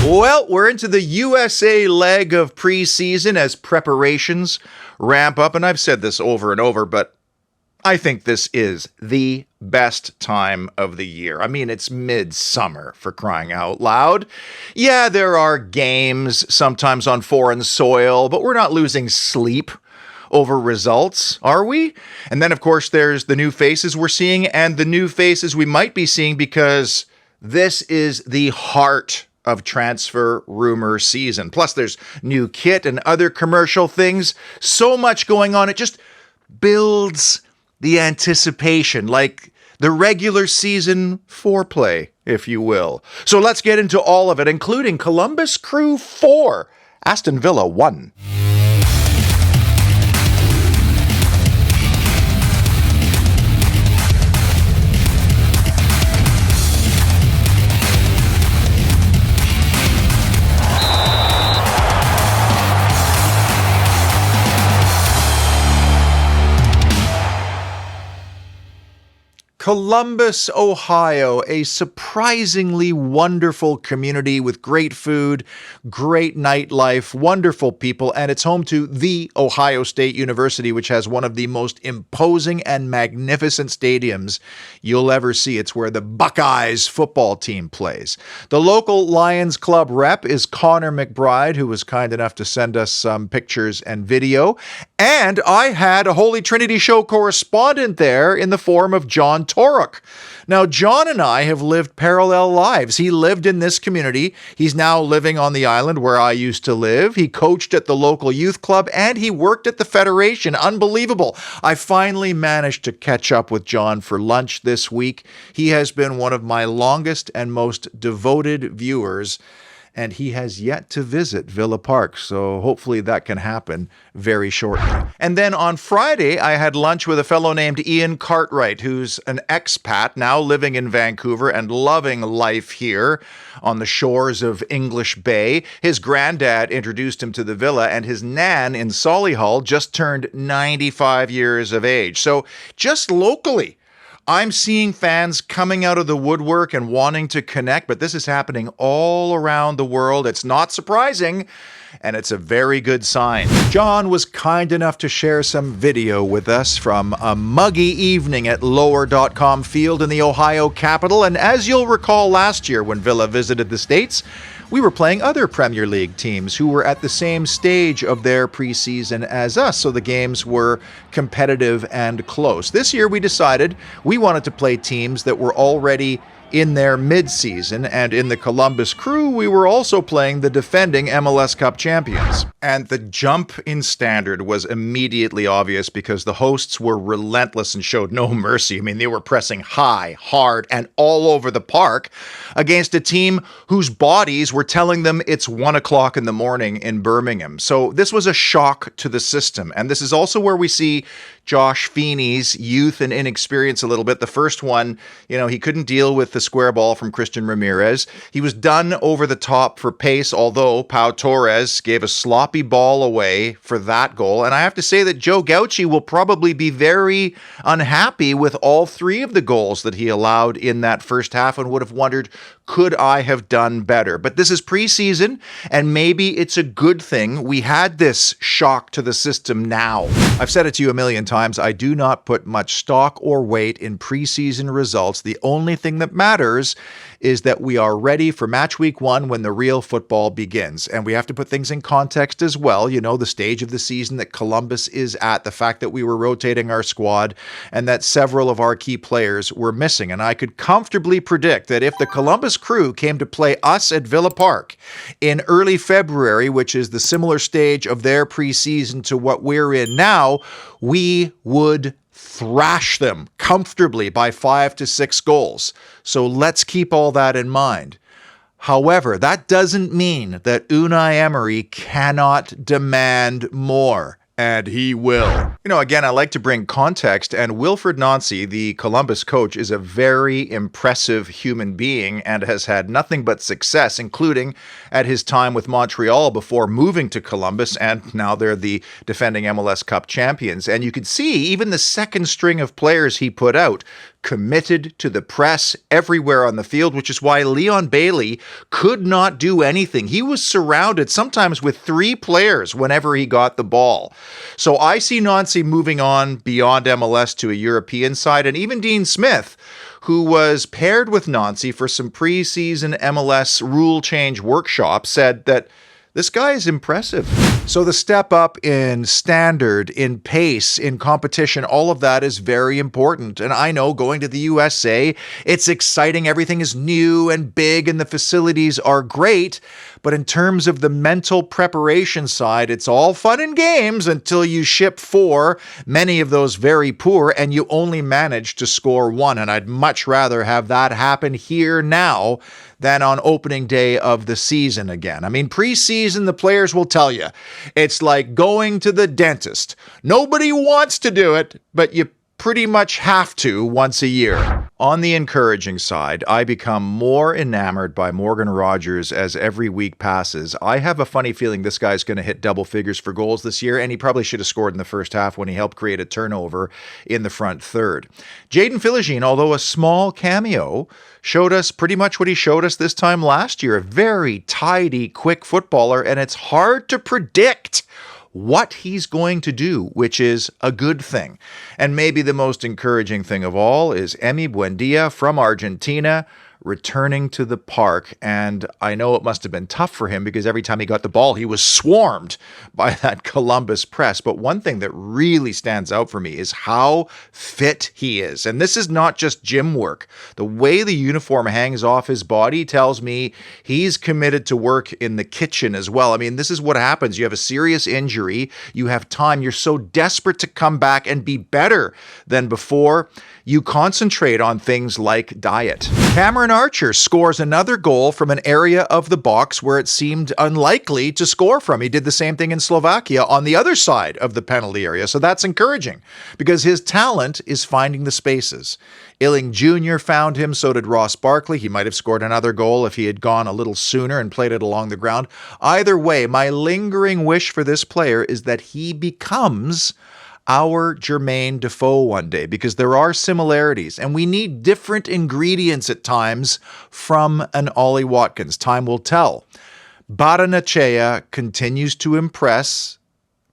Well, we're into the USA leg of preseason as preparations ramp up. And I've said this over and over, but I think this is the best time of the year. I mean, it's midsummer, for crying out loud. Yeah, there are games sometimes on foreign soil, but we're not losing sleep over results, are we? And then, of course, there's the new faces we're seeing and the new faces we might be seeing, because this is the heart of transfer rumor season. Plus, there's new kit and other commercial things. So much going on. It just builds the anticipation, like the regular season foreplay, if you will. So let's get into all of it, including Columbus Crew 4, Aston Villa 1. Columbus, Ohio, a surprisingly wonderful community with great food, great nightlife, wonderful people, and it's home to the Ohio State University, which has one of the most imposing and magnificent stadiums you'll ever see. It's where the Buckeyes football team plays. The local Lions Club rep is Connor McBride, who was kind enough to send us some pictures and video. And I had a Holy Trinity Show correspondent there in the form of John Torok. Now, John and I have lived parallel lives. He lived in this community. He's now living on the island where I used to live. He coached at the local youth club and he worked at the Federation. Unbelievable. I finally managed to catch up with John for lunch this week. He has been one of my longest and most devoted viewers, and he has yet to visit Villa Park, so hopefully that can happen very shortly. And then on Friday, I had lunch with a fellow named Ian Cartwright, who's an expat now living in Vancouver and loving life here on the shores of English Bay. His granddad introduced him to the Villa, and his nan in Solihull just turned 95 years of age. So just locally, I'm seeing fans coming out of the woodwork and wanting to connect, but this is happening all around the world. It's not surprising, and it's a very good sign. John was kind enough to share some video with us from a muggy evening at Lower.com Field in the Ohio capital, and as you'll recall last year when Villa visited the States, we were playing other Premier League teams who were at the same stage of their preseason as us, so the games were competitive and close. This year we decided we wanted to play teams that were already in their mid-season, and in the Columbus Crew, we were also playing the defending MLS Cup champions. And the jump in standard was immediately obvious because the hosts were relentless and showed no mercy. I mean, they were pressing high, hard, and all over the park against a team whose bodies were telling them it's 1 o'clock in the morning in Birmingham. So this was a shock to the system. And this is also where we see Josh Feeney's youth and inexperience a little bit. The first one, he couldn't deal with the square ball from Christian Ramirez. He was done over the top for pace, although Pau Torres gave a sloppy ball away for that goal. And I have to say that Joe Gauchi will probably be very unhappy with all three of the goals that he allowed in that first half and would have wondered, could I have done better? But this is preseason, and maybe it's a good thing we had this shock to the system now. I've said it to you a million times. I do not put much stock or weight in preseason results. The only thing that matters is that we are ready for match week 1 when the real football begins. And we have to put things in context as well. The stage of the season that Columbus is at, the fact that we were rotating our squad, and that several of our key players were missing. And I could comfortably predict that if the Columbus Crew came to play us at Villa Park in early February, which is the similar stage of their preseason to what we're in now, we would thrash them comfortably by 5 to 6 goals. So let's keep all that in mind. However, that doesn't mean that Unai Emery cannot demand more. And he will. Again, I like to bring context, and Wilfried Nancy, the Columbus coach, is a very impressive human being and has had nothing but success, including at his time with Montreal before moving to Columbus, and now they're the defending MLS Cup champions. And you could see even the second string of players he put out committed to the press everywhere on the field, which is why Leon Bailey could not do anything. He was surrounded sometimes with 3 players whenever he got the ball. So I see Nancy moving on beyond MLS to a European side, and even Dean Smith, who was paired with Nancy for some preseason MLS rule change workshops, said that this guy is impressive. So the step up in standard, in pace, in competition, all of that is very important. And I know going to the USA, it's exciting. Everything is new and big and the facilities are great. But in terms of the mental preparation side, it's all fun and games until you ship 4, many of those very poor, and you only manage to score 1. And I'd much rather have that happen here now than on opening day of the season again. I mean, preseason, the players will tell you, it's like going to the dentist. Nobody wants to do it, but you pretty much have to once a year. On the encouraging side, I become more enamored by Morgan Rogers as every week passes. I have a funny feeling this guy's going to hit double figures for goals this year, and he probably should have scored in the first half when he helped create a turnover in the front third. Jaden Philogene, although a small cameo, showed us pretty much what he showed us this time last year. A very tidy, quick footballer, and it's hard to predict what he's going to do, which is a good thing. And maybe the most encouraging thing of all is Emi Buendia from Argentina returning to the park. And I know it must have been tough for him because every time he got the ball, he was swarmed by that Columbus press. But one thing that really stands out for me is how fit he is. And this is not just gym work. The way the uniform hangs off his body tells me he's committed to work in the kitchen as well. I mean, this is what happens. You have a serious injury. You have time. You're so desperate to come back and be better than before. You concentrate on things like diet. Cameron Archer scores another goal from an area of the box where it seemed unlikely to score from. He did the same thing in Slovakia on the other side of the penalty area. So that's encouraging because his talent is finding the spaces. Illing Jr. found him, so did Ross Barkley. He might have scored another goal if he had gone a little sooner and played it along the ground. Either way, my lingering wish for this player is that he becomes our Jermaine Defoe one day, because there are similarities and we need different ingredients at times from an Ollie Watkins. Time will tell. Baranachea continues to impress,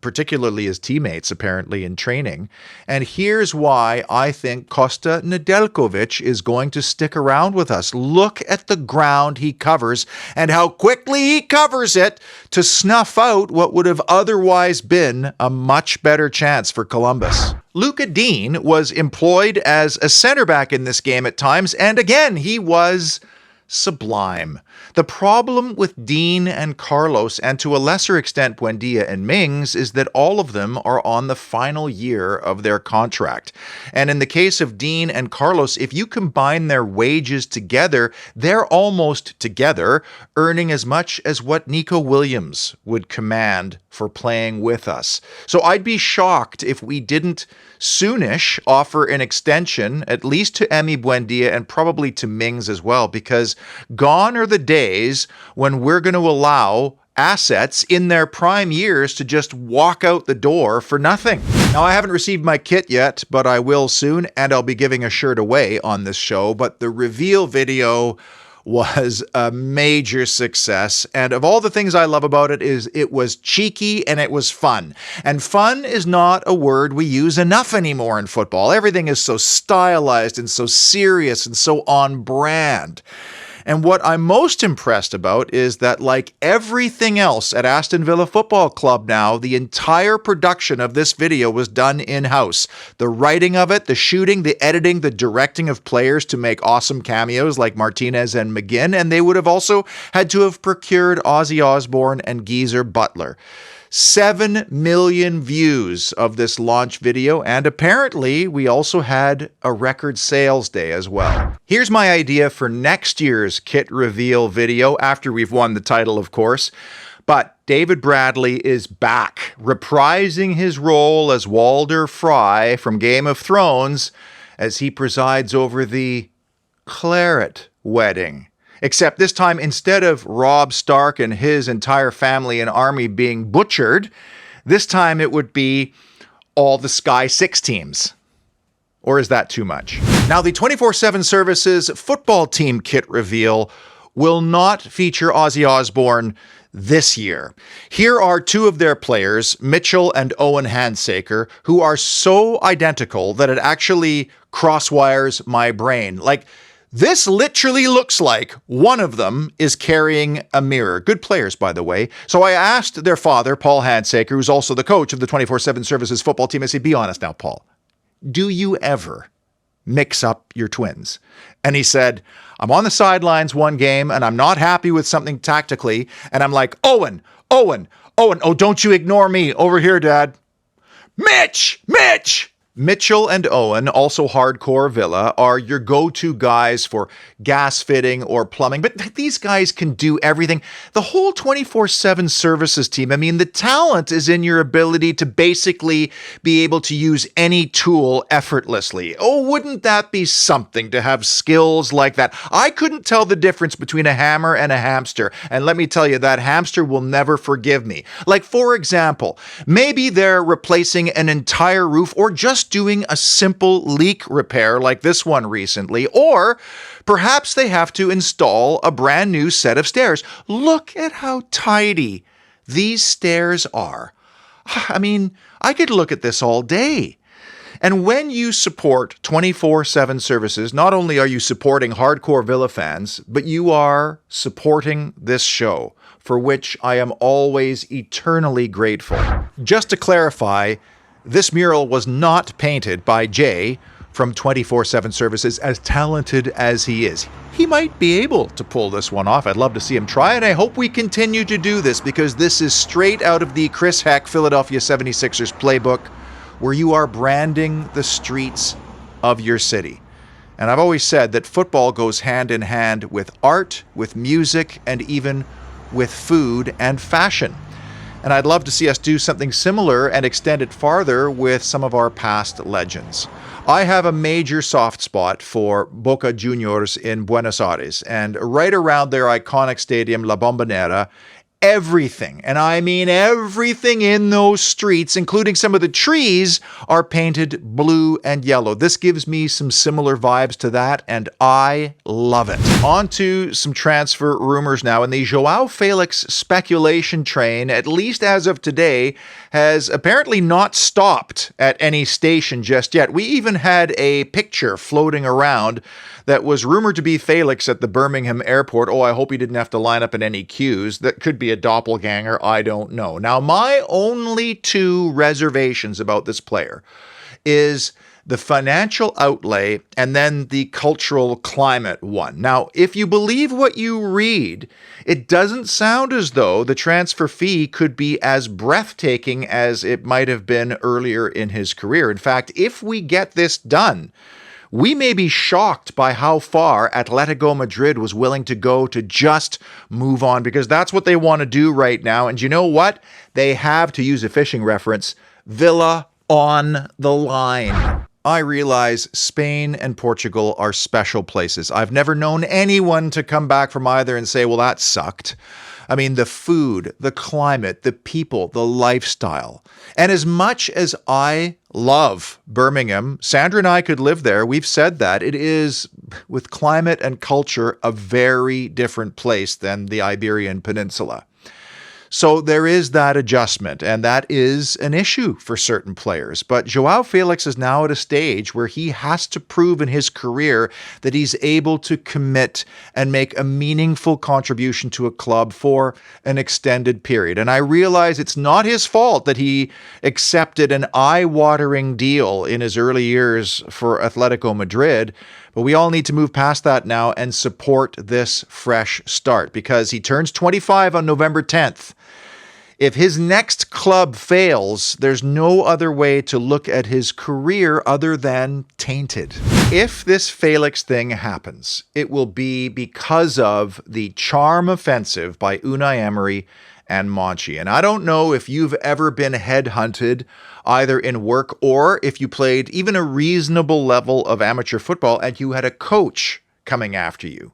particularly his teammates apparently in training. And here's why I think Kosta Nedeljkovic is going to stick around with us. Look at the ground he covers and how quickly he covers it to snuff out what would have otherwise been a much better chance for Columbus. Luca Dean was employed as a center back in this game at times, and again, he was sublime. The problem with Dean and Carlos, and to a lesser extent Buendia and Mings, is that all of them are on the final year of their contract. And in the case of Dean and Carlos, if you combine their wages together, they're almost together, earning as much as what Nico Williams would command for playing with us. So I'd be shocked if we didn't soonish offer an extension, at least to Emi Buendia and probably to Mings as well, because gone are the days when we're going to allow assets in their prime years to just walk out the door for nothing. Now, I haven't received my kit yet, but I will soon, and I'll be giving a shirt away on this show. But the reveal video was a major success. And of all the things I love about it is it was cheeky and it was fun. And fun is not a word we use enough anymore in football. Everything is so stylized and so serious and so on brand. And what I'm most impressed about is that, like everything else at Aston Villa Football Club now, the entire production of this video was done in-house. The writing of it, the shooting, the editing, the directing of players to make awesome cameos like Martinez and McGinn, and they would have also had to have procured Ozzy Osbourne and Geezer Butler. 7 million views of this launch video, and apparently we also had a record sales day as well. Here's my idea for next year's kit reveal video, after we've won the title, of course. But David Bradley is back, reprising his role as Walder Frey from Game of Thrones as he presides over the Claret wedding. Except this time, instead of Robb Stark and his entire family and army being butchered, this time it would be all the Sky 6 teams. Or is that too much? Now, the 24/7 Services football team kit reveal will not feature Ozzy Osbourne this year. Here are two of their players, Mitchell and Owen Handsaker, who are so identical that it actually crosswires my brain. Like, this literally looks like one of them is carrying a mirror. Good players, by the way. So I asked their father, Paul Handsaker, who's also the coach of the 24/7 Services football team. I said, be honest now, Paul. Do you ever mix up your twins? And he said, I'm on the sidelines one game and I'm not happy with something tactically. And I'm like, Owen, oh, don't you ignore me. Over here, Dad. Mitch. Mitchell and Owen, also hardcore Villa, are your go-to guys for gas fitting or plumbing, but these guys can do everything. The whole 24/7 Services team, I mean, the talent is in your ability to basically be able to use any tool effortlessly. Oh, wouldn't that be something to have skills like that? I couldn't tell the difference between a hammer and a hamster, and let me tell you, that hamster will never forgive me. Like, for example, maybe they're replacing an entire roof or just doing a simple leak repair like this one recently, or perhaps they have to install a brand new set of stairs. Look at how tidy these stairs are. I mean, I could look at this all day. And when you support 24/7 Services, not only are you supporting hardcore Villa fans, but you are supporting this show, for which I am always eternally grateful. Just to clarify, this mural was not painted by Jay from 24/7 Services, as talented as he is. He might be able to pull this one off. I'd love to see him try, and I hope we continue to do this, because this is straight out of the Chris Heck Philadelphia 76ers playbook, where you are branding the streets of your city. And I've always said that football goes hand in hand with art, with music, and even with food and fashion. And I'd love to see us do something similar and extend it farther with some of our past legends. I have a major soft spot for Boca Juniors in Buenos Aires, and right around their iconic stadium, La Bombonera, everything, and I mean everything in those streets, including some of the trees, are painted blue and yellow. This gives me some similar vibes to that, and I love it. On to some transfer rumors now, and the Joao Felix speculation train, at least as of today, has apparently not stopped at any station just yet. We even had a picture floating around that was rumored to be Felix at the Birmingham airport. Oh, I hope he didn't have to line up in any queues. That could be a doppelganger. I don't know. Now, my only two reservations about this player is the financial outlay and then the cultural climate one. Now, if you believe what you read, it doesn't sound as though the transfer fee could be as breathtaking as it might have been earlier in his career. In fact, if we get this done, we may be shocked by how far Atletico Madrid was willing to go to just move on, because that's what they want to do right now. And you know what? They have, to use a fishing reference, Villa on the line. I realize Spain and Portugal are special places. I've never known anyone to come back from either and say, well, that sucked. I mean, the food, the climate, the people, the lifestyle. And as much as I love Birmingham, Sandra and I could live there. We've said that. It is, with climate and culture, a very different place than the Iberian Peninsula. So there is that adjustment, and that is an issue for certain players. But Joao Felix is now at a stage where he has to prove in his career that he's able to commit and make a meaningful contribution to a club for an extended period. And I realize it's not his fault that he accepted an eye-watering deal in his early years for Atletico Madrid. But we all need to move past that now and support this fresh start, because he turns 25 on November 10th. If his next club fails, there's no other way to look at his career other than tainted. If this Felix thing happens, it will be because of the charm offensive by Unai Emery and Monchi. And I don't know if you've ever been headhunted either in work or if you played even a reasonable level of amateur football and you had a coach coming after you.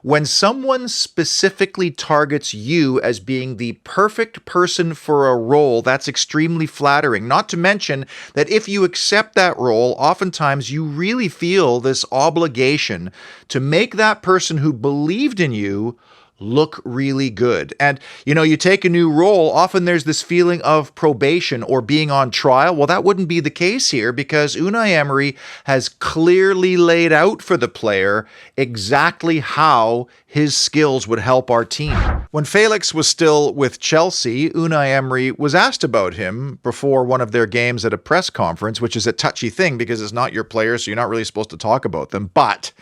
When someone specifically targets you as being the perfect person for a role, that's extremely flattering. Not to mention that if you accept that role, oftentimes you really feel this obligation to make that person who believed in you look really good. And, you take a new role, often there's this feeling of probation or being on trial. Well, that wouldn't be the case here because Unai Emery has clearly laid out for the player exactly how his skills would help our team. When Felix was still with Chelsea, Unai Emery was asked about him before one of their games at a press conference, which is a touchy thing because it's not your player, so you're not really supposed to talk about them. But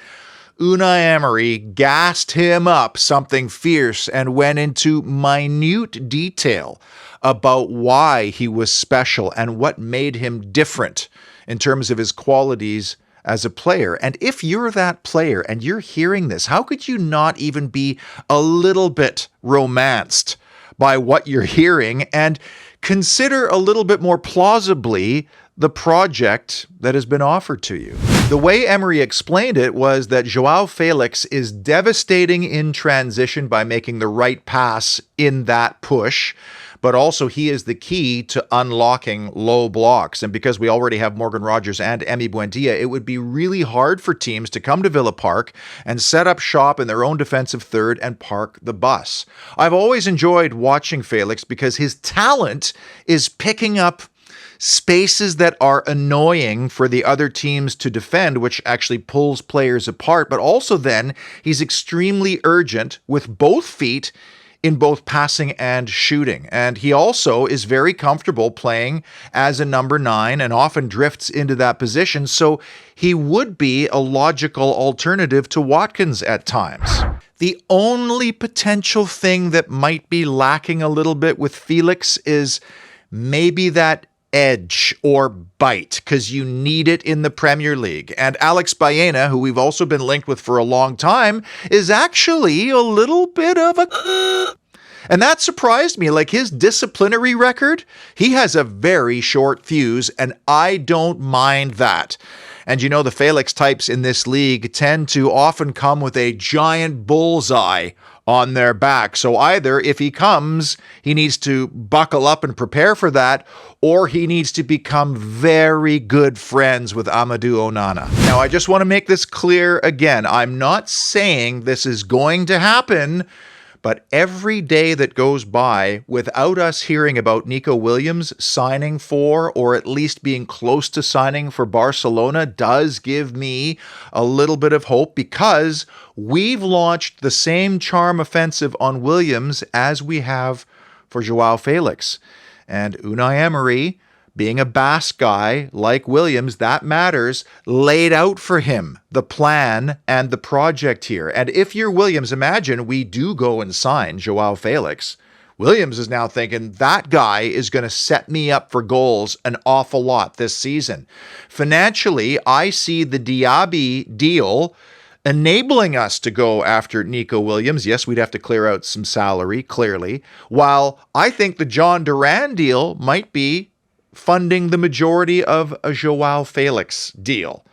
Unai Emery gassed him up something fierce and went into minute detail about why he was special and what made him different in terms of his qualities as a player. And if you're that player and you're hearing this, how could you not even be a little bit romanced by what you're hearing and consider a little bit more plausibly the project that has been offered to you? The way Emery explained it was that Joao Felix is devastating in transition by making the right pass in that push, but also he is the key to unlocking low blocks. And because we already have Morgan Rogers and Emi Buendia, it would be really hard for teams to come to Villa Park and set up shop in their own defensive third and park the bus. I've always enjoyed watching Felix because his talent is picking up spaces that are annoying for the other teams to defend, which actually pulls players apart. But also then he's extremely urgent with both feet in both passing and shooting. And he also is very comfortable playing as a number 9 and often drifts into that position. So he would be a logical alternative to Watkins at times. The only potential thing that might be lacking a little bit with Felix is maybe that edge or bite, because you need it in the Premier League. And Alex Baena, who we've also been linked with for a long time, is actually a little bit of a... And that surprised me. Like, his disciplinary record, he has a very short fuse, and I don't mind that. And the Felix types in this league tend to often come with a giant bullseye on their back. So either if he comes, he needs to buckle up and prepare for that, or he needs to become very good friends with Amadou Onana. Now, I just want to make this clear again. I'm not saying this is going to happen, but every day that goes by without us hearing about Nico Williams signing for, or at least being close to signing for Barcelona, does give me a little bit of hope, because we've launched the same charm offensive on Williams as we have for Joao Felix. And Unai Emery, being a Basque guy like Williams, that matters, laid out for him the plan and the project here. And if you're Williams, imagine we do go and sign Joao Felix. Williams is now thinking that guy is going to set me up for goals an awful lot this season. Financially, I see the Diaby deal enabling us to go after Nico Williams. Yes, we'd have to clear out some salary, clearly, while I think the John Duran deal might be funding the majority of a Joao Felix deal.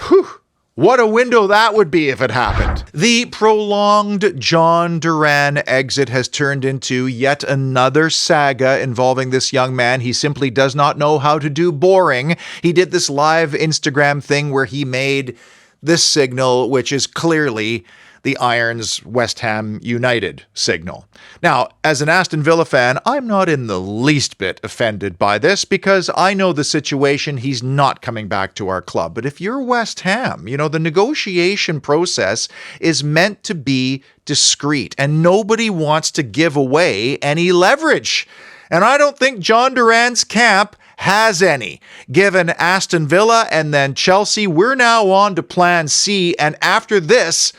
Whew. What a window that would be if it happened. The prolonged John Duran exit has turned into yet another saga involving this young man. He simply does not know how to do boring. He did this live Instagram thing where he made this signal, which is clearly the Irons West Ham United signal. Now, as an Aston Villa fan, I'm not in the least bit offended by this, because I know the situation. He's not coming back to our club. But if you're West Ham, the negotiation process is meant to be discreet, and nobody wants to give away any leverage. And I don't think John Duran's camp has any. Given Aston Villa and then Chelsea, we're now on to plan C, and after this,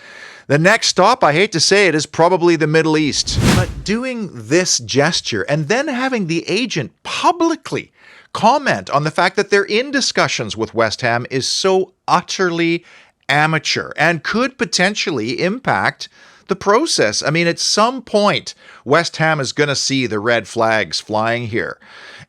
the next stop, I hate to say it, is probably the Middle East. But doing this gesture and then having the agent publicly comment on the fact that they're in discussions with West Ham is so utterly amateur and could potentially impact the process. I mean, at some point, West Ham is going to see the red flags flying here.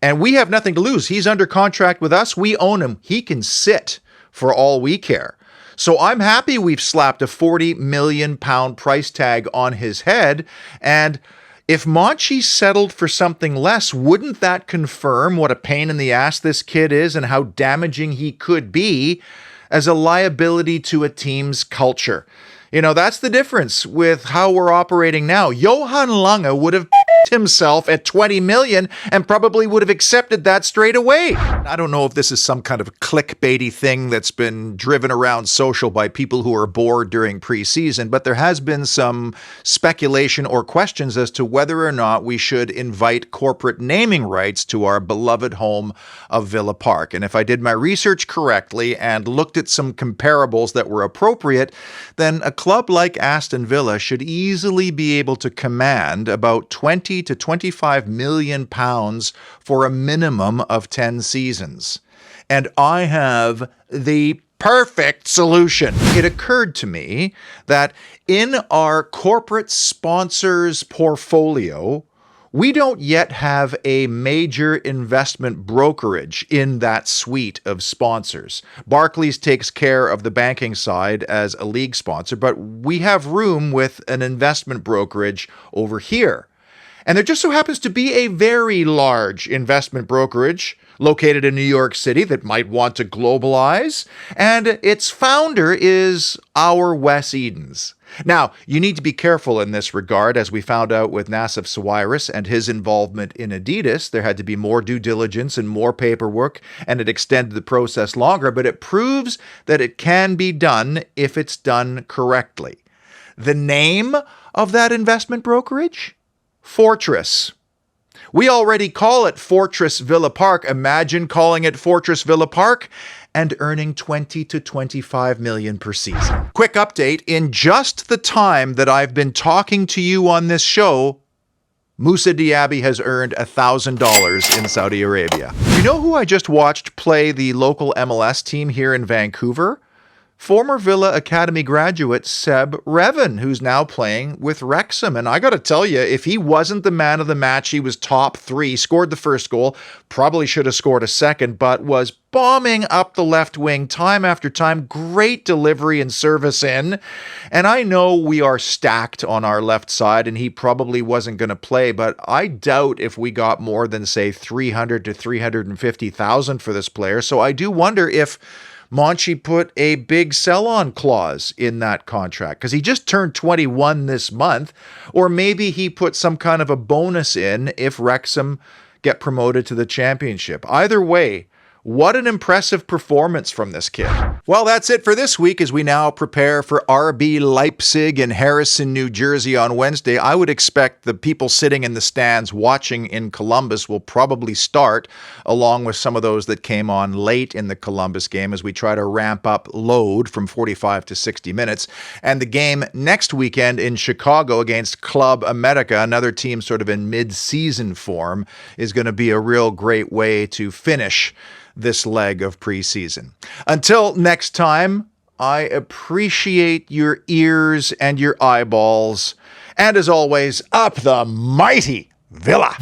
And we have nothing to lose. He's under contract with us. We own him. He can sit for all we care. So I'm happy we've slapped a £40 million price tag on his head. And if Monchi settled for something less, wouldn't that confirm what a pain in the ass this kid is and how damaging he could be as a liability to a team's culture? You know, that's the difference with how we're operating now. Johan Lange would have himself at 20 million and probably would have accepted that straight away. I don't know if this is some kind of clickbaity thing that's been driven around social by people who are bored during preseason, but there has been some speculation or questions as to whether or not we should invite corporate naming rights to our beloved home of Villa Park. And if I did my research correctly and looked at some comparables that were appropriate, then a club like Aston Villa should easily be able to command about 20 to 25 million pounds for a minimum of 10 seasons. And I have the perfect solution. It occurred to me that in our corporate sponsors portfolio, we don't yet have a major investment brokerage in that suite of sponsors. Barclays takes care of the banking side as a league sponsor, but we have room with an investment brokerage over here. And there just so happens to be a very large investment brokerage located in New York City that might want to globalize, and its founder is our Wes Edens. Now, you need to be careful in this regard, as we found out with Nassif Sawiris and his involvement in Adidas. There had to be more due diligence and more paperwork, and it extended the process longer, but it proves that it can be done if it's done correctly. The name of that investment brokerage? Fortress. We already call it Fortress Villa Park. Imagine calling it Fortress Villa Park and earning 20 to 25 million per season. Quick update, in just the time that I've been talking to you on this show, Moussa Diaby has earned $1,000 in Saudi Arabia. You know who I just watched play the local MLS team here in Vancouver? Former Villa Academy graduate Seb Revan, who's now playing with Wrexham. And I got to tell you, if he wasn't the man of the match, he was top three, scored the first goal, probably should have scored a second, but was bombing up the left wing time after time. Great delivery and service in. And I know we are stacked on our left side, and he probably wasn't going to play, but I doubt if we got more than, say, 300 to 350,000 for this player. So I do wonder if Monchi put a big sell-on clause in that contract because he just turned 21 this month, or maybe he put some kind of a bonus in if Wrexham get promoted to the championship. Either way, what an impressive performance from this kid. Well, that's it for this week as we now prepare for RB Leipzig in Harrison, New Jersey on Wednesday. I would expect the people sitting in the stands watching in Columbus will probably start along with some of those that came on late in the Columbus game as we try to ramp up load from 45 to 60 minutes. And the game next weekend in Chicago against Club America, another team sort of in mid-season form, is going to be a real great way to finish this leg of preseason. Until next time, I appreciate your ears and your eyeballs. And as always, up the mighty Villa!